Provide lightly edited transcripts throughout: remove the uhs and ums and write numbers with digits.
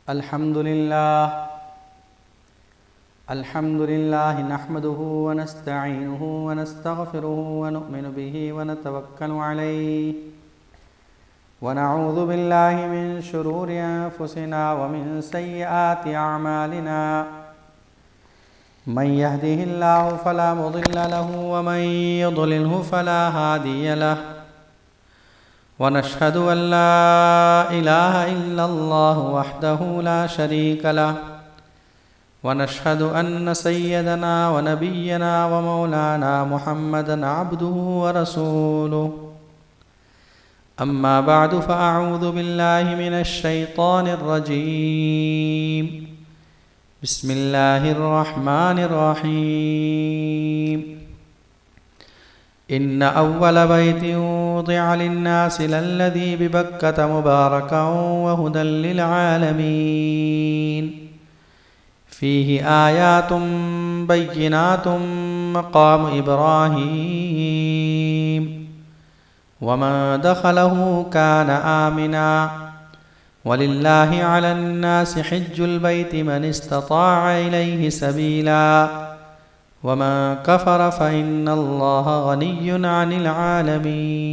الحمد لله نحمده ونستعينه ونستغفره ونؤمن به ونتوكل عليه ونعوذ بالله من شرور أنفسنا ومن سيئات أعمالنا من يهده الله فلا مضل له ومن يضلله فلا هادي له ونشهد أن لا إله إلا الله وحده لا شريك له ونشهد أن سيدنا ونبينا ومولانا محمدا عبده ورسوله أما بعد فأعوذ بالله من الشيطان الرجيم بسم الله الرحمن الرحيم إن أول بيت وضع للناس للذي ببكة مباركا وهدى للعالمين فيه آيات بينات مقام إبراهيم ومن دخله كان آمنا ولله على الناس حج البيت من استطاع إليه سبيلا ومن كفر فإن الله غني عن العالمين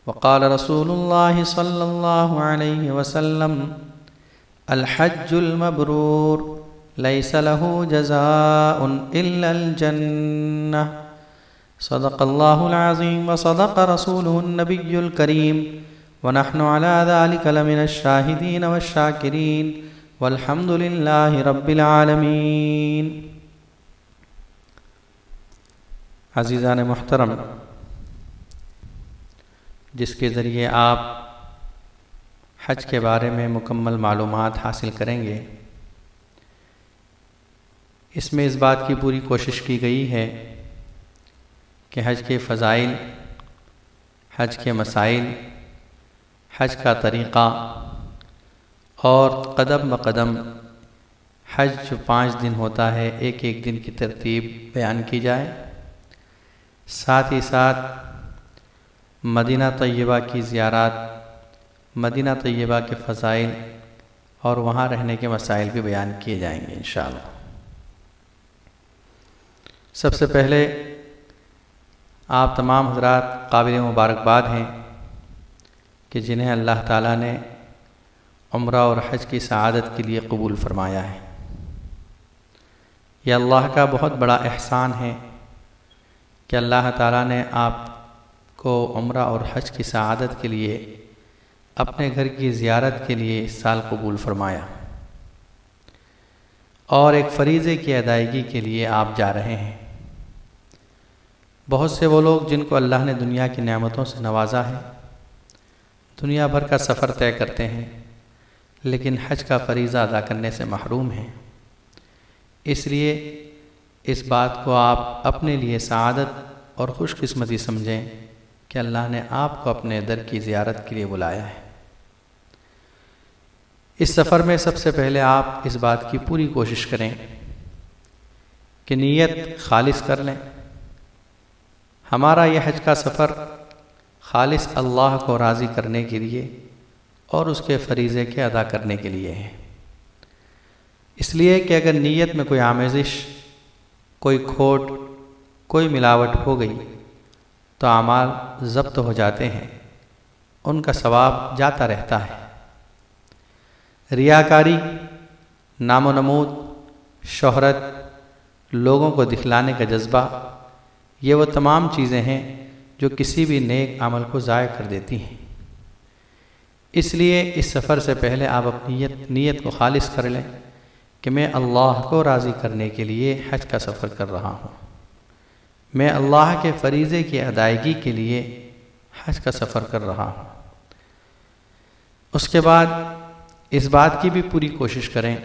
وقال رسول الله صلى الله عليه وسلم الحج المبرور ليس له جزاء إلا الجنة صدق الله العظيم وصدق رسوله النبي الكريم ونحن على ذلك لمن الشاهدين والشاكرين والحمد لله رب العالمین۔ عزیزان محترم، جس کے ذریعے آپ حج کے بارے میں مکمل معلومات حاصل کریں گے، اس میں اس بات کی پوری کوشش کی گئی ہے کہ حج کے فضائل، حج کے مسائل، حج کا طریقہ اور قدم بقدم حج جو 5 دن ہوتا ہے، ایک ایک دن کی ترتیب بیان کی جائے، ساتھ ہی ساتھ مدینہ طیبہ کی زیارات، مدینہ طیبہ کے فضائل اور وہاں رہنے کے مسائل بھی بیان کیے جائیں گے انشاءاللہ۔ سب سے پہلے آپ تمام حضرات قابل مبارکباد ہیں کہ جنہیں اللہ تعالیٰ نے عمرہ اور حج کی سعادت کے لیے قبول فرمایا ہے۔ یہ اللہ کا بہت بڑا احسان ہے کہ اللہ تعالیٰ نے آپ کو عمرہ اور حج کی سعادت کے لیے اپنے گھر کی زیارت کے لیے اس سال قبول فرمایا، اور ایک فریضے کی ادائیگی کے لیے آپ جا رہے ہیں۔ بہت سے وہ لوگ جن کو اللہ نے دنیا کی نعمتوں سے نوازا ہے، دنیا بھر کا سفر طے کرتے ہیں، لیکن حج کا فریضہ ادا کرنے سے محروم ہیں۔ اس لیے اس بات کو آپ اپنے لیے سعادت اور خوش قسمتی سمجھیں کہ اللہ نے آپ کو اپنے در کی زیارت کے لیے بلایا ہے۔ اس سفر میں سب سے پہلے آپ اس بات کی پوری کوشش کریں کہ نیت خالص کر لیں۔ ہمارا یہ حج کا سفر خالص اللہ کو راضی کرنے کے لیے اور اس کے فریضے کے ادا کرنے کے لیے ہے۔ اس لیے کہ اگر نیت میں کوئی آمیزش، کوئی کھوٹ، کوئی ملاوٹ ہو گئی تو اعمال ضبط ہو جاتے ہیں، ان کا ثواب جاتا رہتا ہے۔ ریاکاری، نام و نمود، شہرت، لوگوں کو دکھلانے کا جذبہ، یہ وہ تمام چیزیں ہیں جو کسی بھی نیک عمل کو ضائع کر دیتی ہیں۔ اس لیے اس سفر سے پہلے آپ اپنی نیت کو خالص کر لیں کہ میں اللہ کو راضی کرنے کے لیے حج کا سفر کر رہا ہوں، میں اللہ کے فریضے کی ادائیگی کے لیے حج کا سفر کر رہا ہوں۔ اس کے بعد اس بات کی بھی پوری کوشش کریں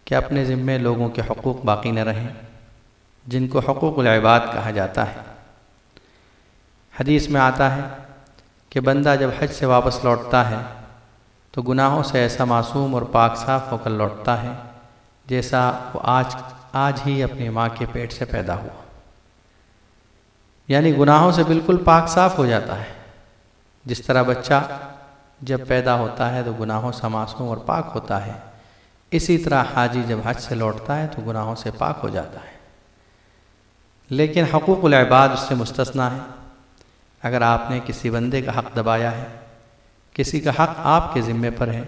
کہ اپنے ذمے لوگوں کے حقوق باقی نہ رہیں، جن کو حقوق العباد کہا جاتا ہے۔ حدیث میں آتا ہے کہ بندہ جب حج سے واپس لوٹتا ہے تو گناہوں سے ایسا معصوم اور پاک صاف ہو کر لوٹتا ہے جیسا وہ آج ہی اپنی ماں کے پیٹ سے پیدا ہوا، یعنی گناہوں سے بالکل پاک صاف ہو جاتا ہے۔ جس طرح بچہ جب پیدا ہوتا ہے تو گناہوں سے معصوم اور پاک ہوتا ہے، اسی طرح حاجی جب حج سے لوٹتا ہے تو گناہوں سے پاک ہو جاتا ہے۔ لیکن حقوق العباد اس سے مستثنیٰ ہے۔ اگر آپ نے کسی بندے کا حق دبایا ہے، کسی کا حق آپ کے ذمے پر ہے،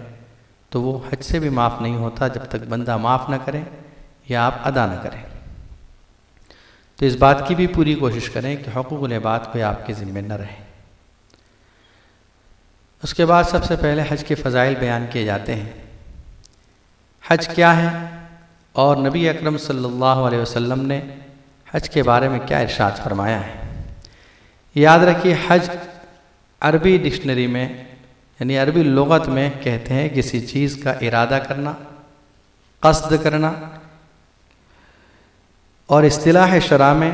تو وہ حج سے بھی معاف نہیں ہوتا جب تک بندہ معاف نہ کرے یا آپ ادا نہ کریں۔ تو اس بات کی بھی پوری کوشش کریں کہ حقوق العباد کوئی آپ کے ذمے نہ رہے۔ اس کے بعد سب سے پہلے حج کے فضائل بیان کیے جاتے ہیں۔ حج کیا ہے اور نبی اکرم صلی اللہ علیہ وسلم نے حج کے بارے میں کیا ارشاد فرمایا ہے۔ یاد رکھیے، حج عربی ڈکشنری میں یعنی عربی لغت میں کہتے ہیں کسی چیز کا ارادہ کرنا، قصد کرنا، اور اصطلاح شرع میں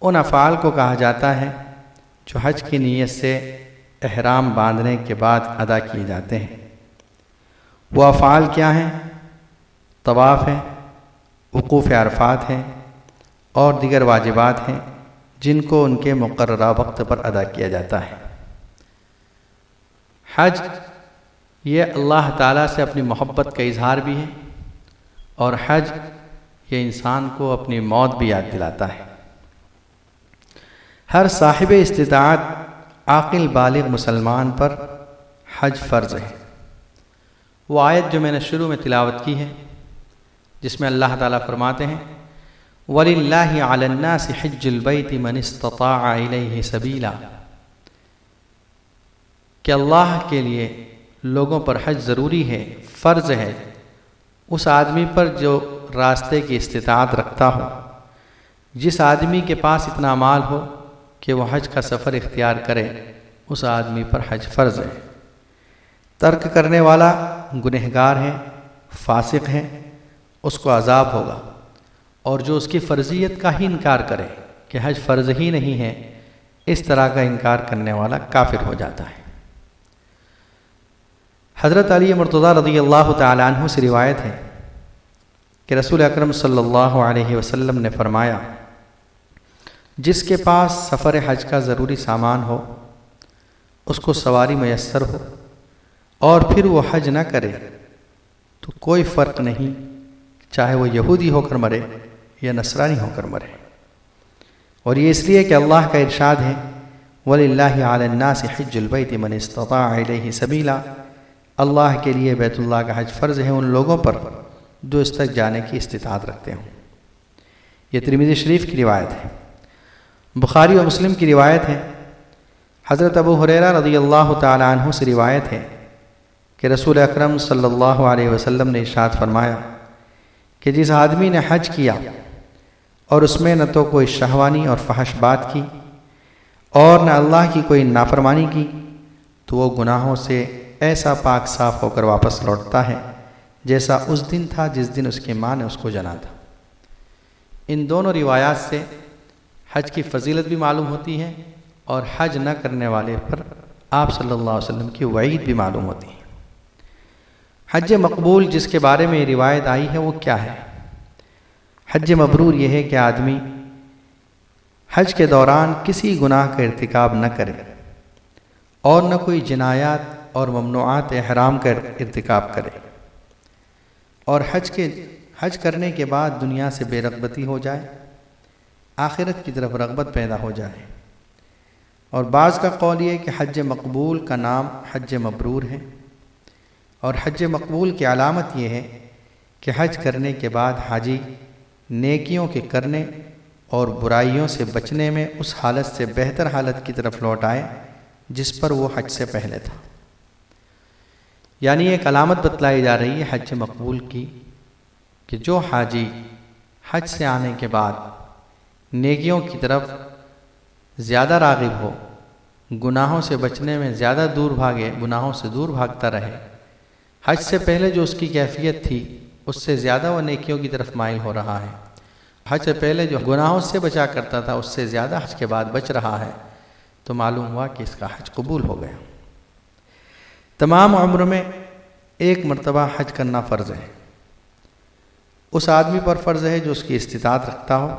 ان افعال کو کہا جاتا ہے جو حج کی نیت سے احرام باندھنے کے بعد ادا کیے جاتے ہیں۔ وہ افعال کیا ہیں؟ طواف ہے، وقوف عرفات ہے اور دیگر واجبات ہیں جن کو ان کے مقررہ وقت پر ادا کیا جاتا ہے۔ حج یہ اللہ تعالیٰ سے اپنی محبت کا اظہار بھی ہے، اور حج یہ انسان کو اپنی موت بھی یاد دلاتا ہے۔ ہر صاحب استطاعت عاقل بالغ مسلمان پر حج فرض ہے۔ وہ آیت جو میں نے شروع میں تلاوت کی ہے، جس میں اللہ تعالیٰ فرماتے ہیں وَلِلَّهِ عَلَى النَّاسِ حِجُّ الْبَيْتِ مَنِ اسْتَطَاعَ إِلَيْهِ سَبِيلًا، کہ اللہ کے لیے لوگوں پر حج ضروری ہے، فرض ہے اس آدمی پر جو راستے کی استطاعت رکھتا ہو۔ جس آدمی کے پاس اتنا مال ہو کہ وہ حج کا سفر اختیار کرے، اس آدمی پر حج فرض ہے۔ ترک کرنے والا گنہگار ہے، فاسق ہے، اس کو عذاب ہوگا، اور جو اس کی فرضیت کا ہی انکار کرے کہ حج فرض ہی نہیں ہے، اس طرح کا انکار کرنے والا کافر ہو جاتا ہے۔ حضرت علی مرتضیٰ رضی اللہ تعالیٰ عنہ سے روایت ہے کہ رسول اکرم صلی اللہ علیہ وسلم نے فرمایا، جس کے پاس سفر حج کا ضروری سامان ہو، اس کو سواری میسر ہو، اور پھر وہ حج نہ کرے تو کوئی فرق نہیں، چاہے وہ یہودی ہو کر مرے یا نصرانی ہو کر مرے۔ اور یہ اس لیے کہ اللہ کا ارشاد ہے وَلِلَّهِ عَلَى النَّاسِ حِجُّ الْبَيْتِ مَنِ اسْتَطَاعَ إِلَيْهِ سَبِيلًا، اللہ کے لیے بیت اللہ کا حج فرض ہے ان لوگوں پر جو اس تک جانے کی استطاعت رکھتے ہوں۔ یہ ترمذی شریف کی روایت ہے۔ بخاری و مسلم کی روایت ہے۔ حضرت ابو ہریرہ رضی اللہ تعالی عنہ سے روایت ہے کہ رسول اکرم صلی اللہ علیہ وسلم نے ارشاد فرمایا کہ جس آدمی نے حج کیا اور اس میں نہ تو کوئی شہوانی اور فحش بات کی اور نہ اللہ کی کوئی نافرمانی کی، تو وہ گناہوں سے ایسا پاک صاف ہو کر واپس لوٹتا ہے جیسا اس دن تھا جس دن اس کی ماں نے اس کو جنا تھا۔ ان دونوں روایات سے حج کی فضیلت بھی معلوم ہوتی ہے اور حج نہ کرنے والے پر آپ صلی اللہ علیہ وسلم کی وعید بھی معلوم ہوتی ہے۔ حج مقبول جس کے بارے میں یہ روایت آئی ہے وہ کیا ہے؟ حج مبرور یہ ہے کہ آدمی حج کے دوران کسی گناہ کا ارتکاب نہ کرے اور نہ کوئی جنایات اور ممنوعات احرام کا ارتکاب کرے، اور حج کرنے کے بعد دنیا سے بے رغبتی ہو جائے، آخرت کی طرف رغبت پیدا ہو جائے۔ اور بعض کا قول یہ کہ حج مقبول کا نام حج مبرور ہے، اور حج مقبول کی علامت یہ ہے کہ حج کرنے کے بعد حاجی نیکیوں کے کرنے اور برائیوں سے بچنے میں اس حالت سے بہتر حالت کی طرف لوٹ آئے جس پر وہ حج سے پہلے تھا۔ یعنی ایک علامت بتلائی جا رہی ہے حج مقبول کی کہ جو حاجی حج سے آنے کے بعد نیکیوں کی طرف زیادہ راغب ہو، گناہوں سے بچنے میں زیادہ دور بھاگے، گناہوں سے دور بھاگتا رہے، حج سے پہلے جو اس کی کیفیت تھی اس سے زیادہ وہ نیکیوں کی طرف مائل ہو رہا ہے، حج سے پہلے جو گناہوں سے بچا کرتا تھا اس سے زیادہ حج کے بعد بچ رہا ہے، تو معلوم ہوا کہ اس کا حج قبول ہو گیا۔ تمام عمر میں ایک مرتبہ حج کرنا فرض ہے۔ اس آدمی پر فرض ہے جو اس کی استطاعت رکھتا ہو،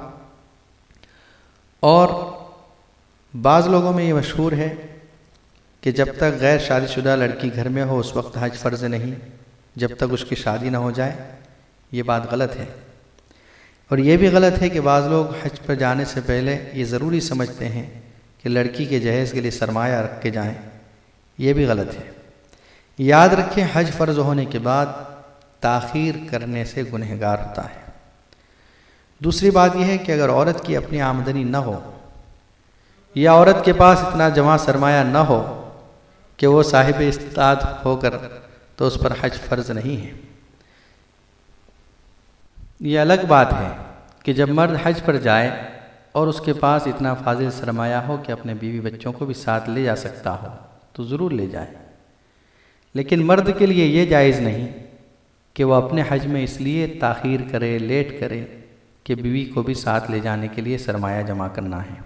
اور بعض لوگوں میں یہ مشہور ہے کہ جب تک غیر شادی شدہ لڑکی گھر میں ہو اس وقت حج فرض نہیں، جب تک اس کی شادی نہ ہو جائے، یہ بات غلط ہے۔ اور یہ بھی غلط ہے کہ بعض لوگ حج پر جانے سے پہلے یہ ضروری سمجھتے ہیں کہ لڑکی کے جہیز کے لیے سرمایہ رکھ کے جائیں، یہ بھی غلط ہے۔ یاد رکھیں حج فرض ہونے کے بعد تاخیر کرنے سے گنہگار ہوتا ہے۔ دوسری بات یہ ہے کہ اگر عورت کی اپنی آمدنی نہ ہو یا عورت کے پاس اتنا جمع سرمایہ نہ ہو کہ وہ صاحب استطاعت ہو کر تو اس پر حج فرض نہیں ہے۔ یہ الگ بات ہے کہ جب مرد حج پر جائے اور اس کے پاس اتنا فاضل سرمایہ ہو کہ اپنے بیوی بچوں کو بھی ساتھ لے جا سکتا ہو تو ضرور لے جائے، لیکن مرد کے لیے یہ جائز نہیں کہ وہ اپنے حج میں اس لیے تاخیر کرے، لیٹ کرے کہ بیوی کو بھی ساتھ لے جانے کے لیے سرمایہ جمع کرنا ہے۔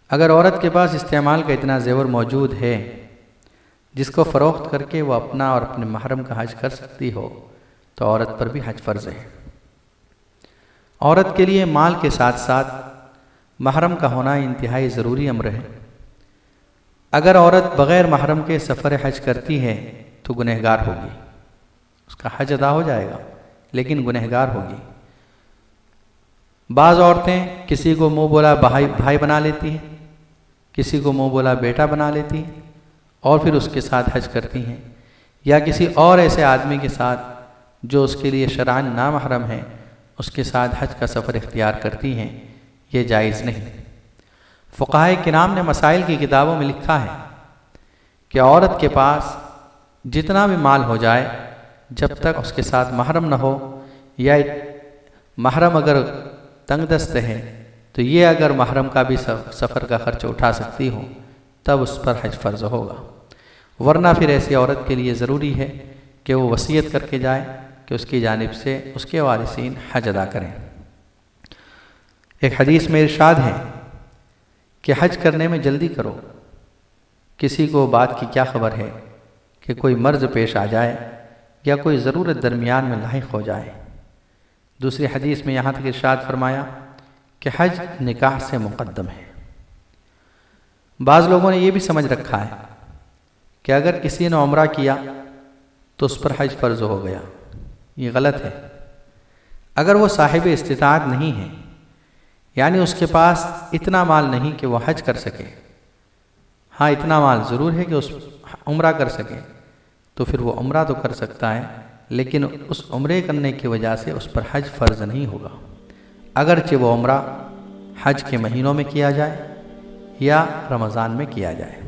اگر عورت کے پاس استعمال کا اتنا زیور موجود ہے جس کو فروخت کر کے وہ اپنا اور اپنے محرم کا حج کر سکتی ہو تو عورت پر بھی حج فرض ہے۔ عورت کے لیے مال کے ساتھ ساتھ محرم کا ہونا انتہائی ضروری امر ہے۔ اگر عورت بغیر محرم کے سفر حج کرتی ہے تو گنہگار ہوگی، اس کا حج ادا ہو جائے گا لیکن گنہگار ہوگی۔ بعض عورتیں کسی کو منہ بولا بھائی بنا لیتی ہیں، کسی کو منہ بولا بیٹا بنا لیتی ہیں اور پھر اس کے ساتھ حج کرتی ہیں، یا کسی اور ایسے آدمی کے ساتھ جو اس کے لیے شرعاً نامحرم ہے اس کے ساتھ حج کا سفر اختیار کرتی ہیں، یہ جائز نہیں۔ فقہائے کرام نے مسائل کی کتابوں میں لکھا ہے کہ عورت کے پاس جتنا بھی مال ہو جائے جب تک اس کے ساتھ محرم نہ ہو، یا محرم اگر تنگ دست ہے تو یہ اگر محرم کا بھی سفر کا خرچ اٹھا سکتی ہو تب اس پر حج فرض ہوگا، ورنہ پھر ایسی عورت کے لیے ضروری ہے کہ وہ وصیت کر کے جائے کہ اس کی جانب سے اس کے وارثین حج ادا کریں۔ ایک حدیث میں ارشاد ہے کہ حج کرنے میں جلدی کرو، کسی کو بات کی کیا خبر ہے کہ کوئی مرض پیش آ جائے یا کوئی ضرورت درمیان میں لاحق ہو جائے۔ دوسری حدیث میں یہاں تک ارشاد فرمایا کہ حج نکاح سے مقدم ہے۔ بعض لوگوں نے یہ بھی سمجھ رکھا ہے کہ اگر کسی نے عمرہ کیا تو اس پر حج فرض ہو گیا، یہ غلط ہے۔ اگر وہ صاحب استطاعت نہیں ہے، یعنی اس کے پاس اتنا مال نہیں کہ وہ حج کر سکے، ہاں اتنا مال ضرور ہے کہ اس عمرہ کر سکے، تو پھر وہ عمرہ تو کر سکتا ہے لیکن اس عمرے کرنے کی وجہ سے اس پر حج فرض نہیں ہوگا، اگرچہ وہ عمرہ حج کے مہینوں میں کیا جائے یا رمضان میں کیا جائے۔